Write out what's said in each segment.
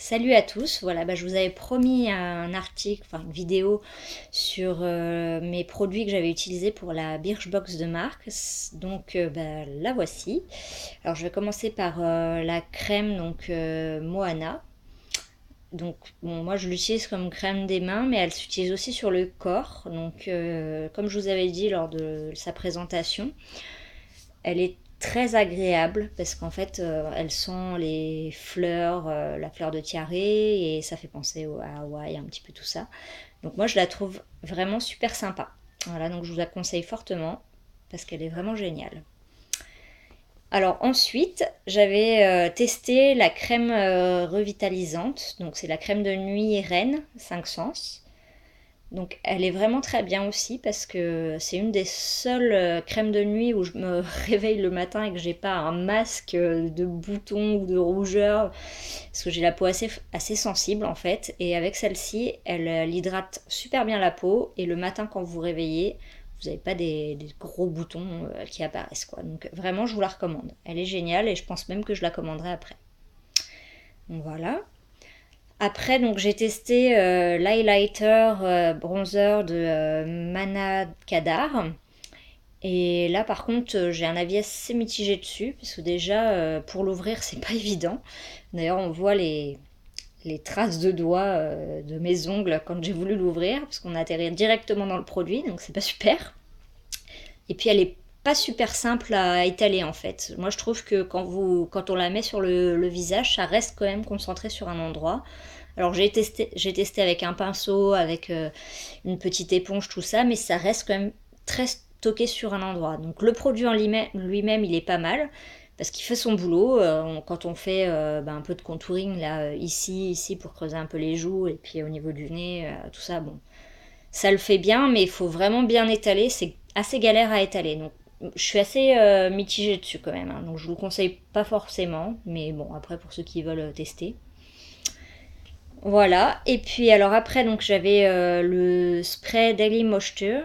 Salut à tous, voilà, je vous avais promis un article, enfin une vidéo sur mes produits que j'avais utilisés pour la Birchbox de Marc. Donc la voici. Alors je vais commencer par la crème Moana. Donc bon, moi je l'utilise comme crème des mains, mais elle s'utilise aussi sur le corps. Donc comme je vous avais dit lors de sa présentation, elle est très agréable parce qu'en fait elle sent les fleurs, la fleur de tiare et ça fait penser à Hawaï un petit peu tout ça. Donc moi je la trouve vraiment super sympa. Voilà, donc je vous la conseille fortement parce qu'elle est vraiment géniale. Alors ensuite, j'avais testé la crème revitalisante. Donc c'est la crème de nuit Reine 5 Sens. Donc elle est vraiment très bien aussi parce que c'est une des seules crèmes de nuit où je me réveille le matin et que j'ai pas un masque de boutons ou de rougeur parce que j'ai la peau assez sensible en fait, et avec celle-ci elle hydrate super bien la peau et le matin quand vous vous réveillez vous n'avez pas des gros boutons qui apparaissent quoi. Donc vraiment je vous la recommande, elle est géniale et je pense même que je la commanderai après. Donc voilà. Après, donc j'ai testé l'highlighter bronzer de Mana Kadar. Et là, par contre, j'ai un avis assez mitigé dessus, parce que déjà, pour l'ouvrir, c'est pas évident. D'ailleurs, on voit les traces de doigts de mes ongles quand j'ai voulu l'ouvrir, parce qu'on atterrit directement dans le produit, donc c'est pas super. Et puis, elle est pas super simple à étaler en fait. Moi, je trouve que quand on la met sur le visage, ça reste quand même concentré sur un endroit. Alors j'ai testé avec un pinceau, avec une petite éponge, tout ça, mais ça reste quand même très stocké sur un endroit. Donc le produit en lui-même, il est pas mal parce qu'il fait son boulot. Quand on fait un peu de contouring là, ici pour creuser un peu les joues et puis au niveau du nez, tout ça, bon, ça le fait bien, mais il faut vraiment bien étaler. C'est assez galère à étaler. Donc je suis assez mitigée dessus quand même, hein. Donc je vous le conseille pas forcément, mais bon après pour ceux qui veulent tester. Voilà, et puis alors après, donc j'avais le spray Daily Moisture.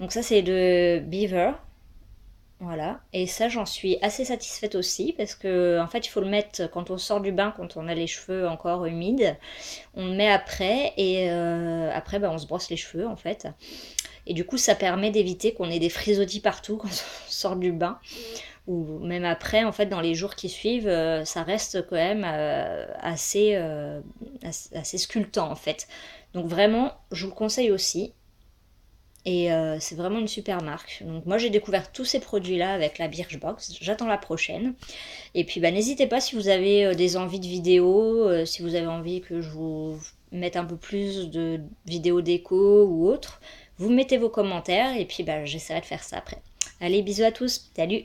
Donc ça c'est de Beaver, voilà. Et ça j'en suis assez satisfaite aussi parce que en fait il faut le mettre quand on sort du bain, quand on a les cheveux encore humides. On le met après et après on se brosse les cheveux en fait. Et du coup ça permet d'éviter qu'on ait des frisottis partout quand on sort du bain. Ou même après, en fait, dans les jours qui suivent, ça reste quand même assez sculptant, en fait. Donc vraiment, je vous le conseille aussi. Et c'est vraiment une super marque. Donc moi, j'ai découvert tous ces produits-là avec la Birchbox. J'attends la prochaine. Et puis, n'hésitez pas si vous avez des envies de vidéos, si vous avez envie que je vous mette un peu plus de vidéos déco ou autre. Vous mettez vos commentaires et puis j'essaierai de faire ça après. Allez, bisous à tous. Salut!